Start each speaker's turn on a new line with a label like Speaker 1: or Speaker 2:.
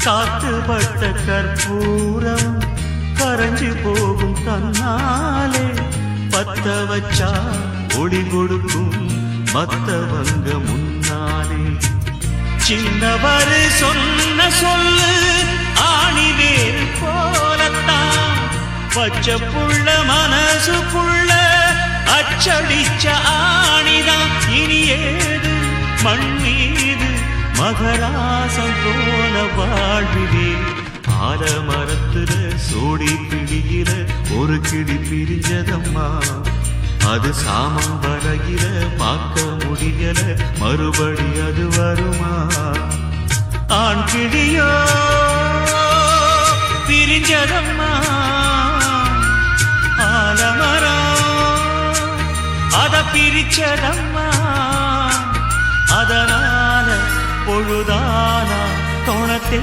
Speaker 1: காத்துப்பட்ட கற்பூரம் கரைஞ்சு போகும் தன்னாலே பத்த வச்சா ஒளி கொடுக்கும் மத்தவங்க முன்னாலே சின்னவர் சொன்ன சொல்லு ஆணிவேர் போலத்தான் பச்சை புள்ள மனசுக்குள்ள அச்சடிச்ச ஆணிதான் இனி ஏது மண் மீது மகராசம் போல வாழ்விலே ஆலமரத்துல சோடி பிடியில ஒரு கிளி பிரிஞ்சதம்மா அது சாமம் வரையில பார்க்க முடியல மறுபடி அது வருமா ஆண் கிளியோ பிரிஞ்சதம்மா ஆலமரம் அத பிரிச்சதம்மா அதனால பொழுதானா தோணத்தே